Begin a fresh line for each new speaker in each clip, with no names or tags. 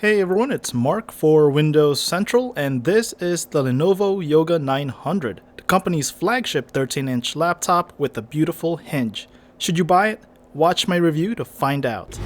Hey everyone, it's Mark for Windows Central, and this is the Lenovo Yoga 900, the company's flagship 13-inch laptop with a beautiful hinge. Should you buy it? Watch my review to find out.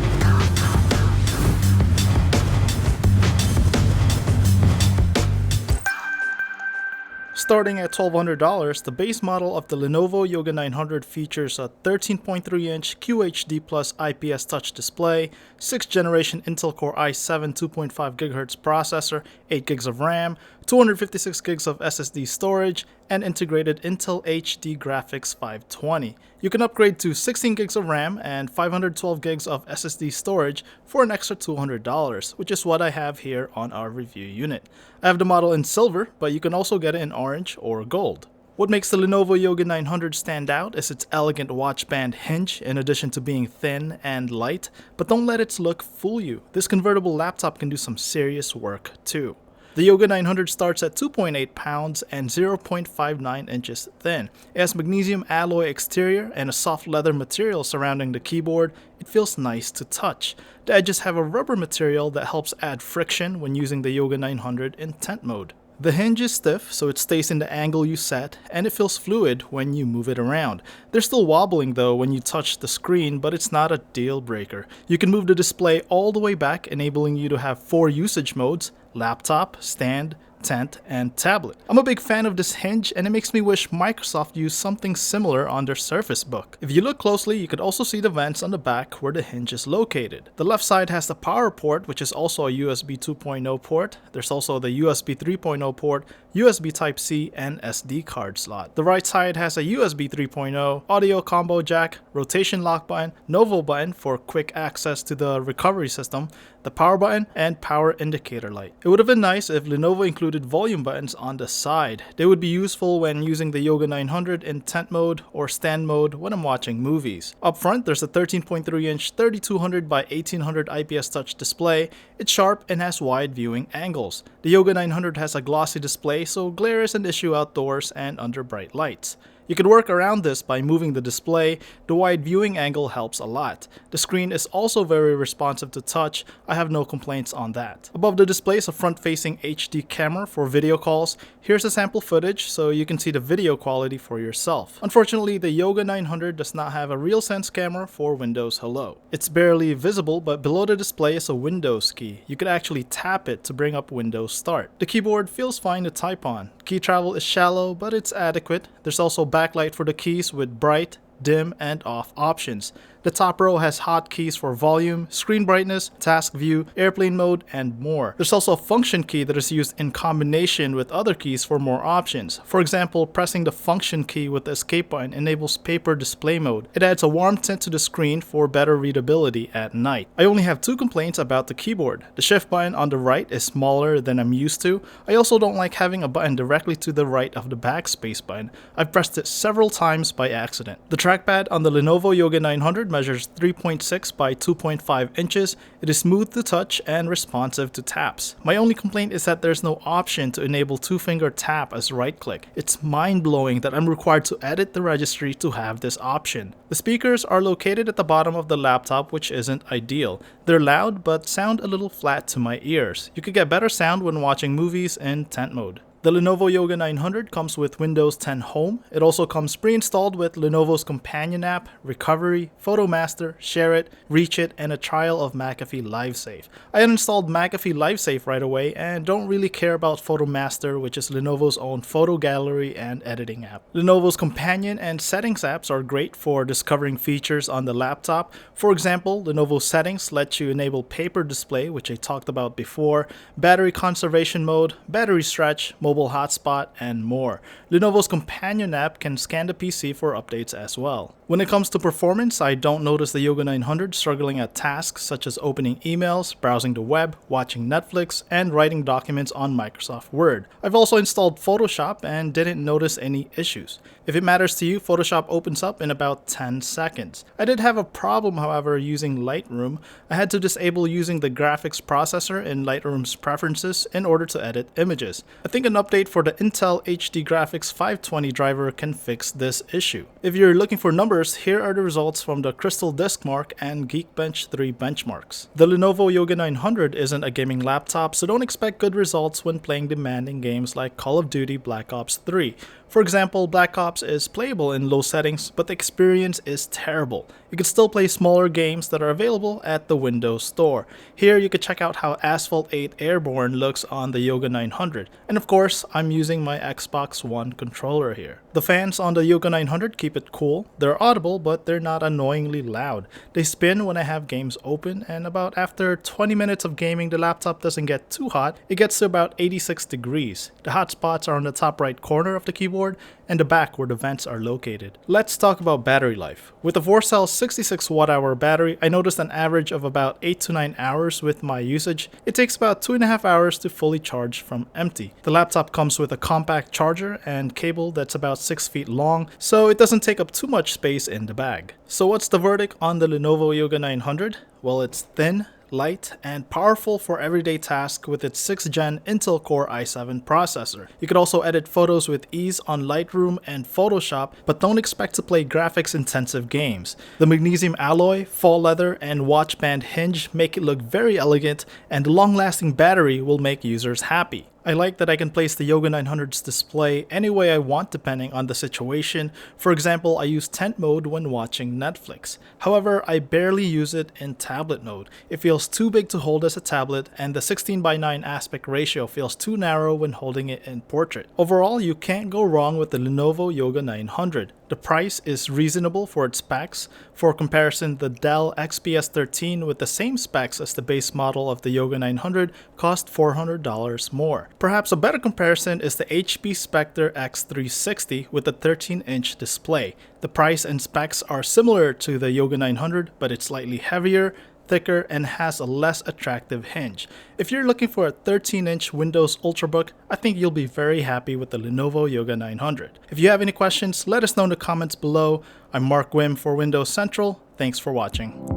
Starting at $1,200, the base model of the Lenovo Yoga 900 features a 13.3-inch QHD Plus IPS touch display, 6th generation Intel Core i7 2.5 GHz processor, 8 GB of RAM, 256 GB of SSD storage, and integrated Intel HD Graphics 520. You can upgrade to 16 GB of RAM and 512 GB of SSD storage for an extra $200, which is what I have here on our review unit. I have the model in silver, but you can also get it in orange or gold. What makes the Lenovo Yoga 900 stand out is its elegant watchband hinge, in addition to being thin and light, but don't let its look fool you. This convertible laptop can do some serious work too. The Yoga 900 starts at 2.8 pounds and 0.59 inches thin. It has magnesium alloy exterior and a soft leather material surrounding the keyboard. It feels nice to touch. The edges have a rubber material that helps add friction when using the Yoga 900 in tent mode. The hinge is stiff, so it stays in the angle you set, and it feels fluid when you move it around. They're still wobbling though when you touch the screen, but it's not a deal breaker. You can move the display all the way back, enabling you to have 4 usage modes: laptop, stand, tent, and tablet. I'm a big fan of this hinge, and it makes me wish Microsoft used something similar on their Surface Book. If you look closely, you can also see the vents on the back where the hinge is located. The left side has the power port, which is also a USB 2.0 port. There's also the USB 3.0 port, USB Type-C, and SD card slot. The right side has a USB 3.0, audio combo jack, rotation lock button, Novo button for quick access to the recovery system, the power button, and power indicator light. It would have been nice if Lenovo included volume buttons on the side. They would be useful when using the Yoga 900 in tent mode or stand mode when I'm watching movies. Up front, there's a 13.3-inch 3200 by 1800 IPS touch display. It's sharp and has wide viewing angles. The Yoga 900 has a glossy display, so glare is an issue outdoors and under bright lights. You can work around this by moving the display. The wide viewing angle helps a lot. The screen is also very responsive to touch. I have no complaints on that. Above the display is a front-facing HD camera for video calls. Here's a sample footage so you can see the video quality for yourself. Unfortunately, the Yoga 900 does not have a RealSense camera for Windows Hello. It's barely visible, but below the display is a Windows key. You could actually tap it to bring up Windows Start. The keyboard feels fine to type on. Key travel is shallow, but it's adequate. There's also backlight for the keys with bright, dim, and off options. The top row has hotkeys for volume, screen brightness, task view, airplane mode, and more. There's also a function key that is used in combination with other keys for more options. For example, pressing the function key with the escape button enables paper display mode. It adds a warm tint to the screen for better readability at night. I only have 2 complaints about the keyboard. The shift button on the right is smaller than I'm used to. I also don't like having a button directly to the right of the backspace button. I've pressed it several times by accident. The trackpad on the Lenovo Yoga 900 measures 3.6 by 2.5 inches. It is smooth to touch and responsive to taps. My only complaint is that there's no option to enable 2-finger tap as right-click. It's mind-blowing that I'm required to edit the registry to have this option. The speakers are located at the bottom of the laptop, which isn't ideal. They're loud but sound a little flat to my ears. You could get better sound when watching movies in tent mode. The Lenovo Yoga 900 comes with Windows 10 Home. It also comes pre-installed with Lenovo's companion app, Recovery, PhotoMaster, Share It, Reach It, and a trial of McAfee LiveSafe. I uninstalled McAfee LiveSafe right away and don't really care about PhotoMaster, which is Lenovo's own photo gallery and editing app. Lenovo's companion and settings apps are great for discovering features on the laptop. For example, Lenovo Settings lets you enable paper display, which I talked about before, battery conservation mode, battery stretch, mobile hotspot, and more. Lenovo's companion app can scan the PC for updates as well. When it comes to performance, I don't notice the Yoga 900 struggling at tasks such as opening emails, browsing the web, watching Netflix, and writing documents on Microsoft Word. I've also installed Photoshop and didn't notice any issues. If it matters to you, Photoshop opens up in about 10 seconds. I did have a problem, however, using Lightroom. I had to disable using the graphics processor in Lightroom's preferences in order to edit images. I think an update for the Intel HD Graphics 520 driver can fix this issue. If you're looking for number numbers, here are the results from the Crystal Disk Mark and Geekbench 3 benchmarks. The Lenovo Yoga 900 isn't a gaming laptop, so don't expect good results when playing demanding games like Call of Duty Black Ops 3. For example, Black Ops is playable in low settings, but the experience is terrible. You can still play smaller games that are available at the Windows Store. Here you can check out how Asphalt 8 Airborne looks on the Yoga 900. And of course, I'm using my Xbox One controller here. The fans on the Yoga 900 keep it cool. They're audible, but they're not annoyingly loud. They spin when I have games open, and about after 20 minutes of gaming, the laptop doesn't get too hot. It gets to about 86 degrees. The hot spots are on the top right corner of the keyboard and the back where the vents are located. Let's talk about battery life. With a 4-cell 66 watt-hour battery, I noticed an average of about 8 to 9 hours with my usage. It takes about 2.5 hours to fully charge from empty. The laptop comes with a compact charger and cable that's about 6 feet long, so it doesn't take up too much space in the bag. So what's the verdict on the Lenovo Yoga 900? Well, it's thin, light, and powerful for everyday tasks with its 6th gen Intel Core i7 processor. You could also edit photos with ease on Lightroom and Photoshop, but don't expect to play graphics-intensive games. The magnesium alloy, faux leather, and Watchband Hinge make it look very elegant, and the long-lasting battery will make users happy. I like that I can place the Yoga 900's display any way I want depending on the situation. For example, I use tent mode when watching Netflix. However, I barely use it in tablet mode. It feels too big to hold as a tablet, and the 16:9 aspect ratio feels too narrow when holding it in portrait. Overall, you can't go wrong with the Lenovo Yoga 900. The price is reasonable for its specs. For comparison, the Dell XPS 13 with the same specs as the base model of the Yoga 900 cost $400 more. Perhaps a better comparison is the HP Spectre X360 with a 13-inch display. The price and specs are similar to the Yoga 900, but it's slightly heavier, thicker, and has a less attractive hinge. If you're looking for a 13-inch Windows Ultrabook, I think you'll be very happy with the Lenovo Yoga 900. If you have any questions, let us know in the comments below. I'm Mark Wim for Windows Central. Thanks for watching.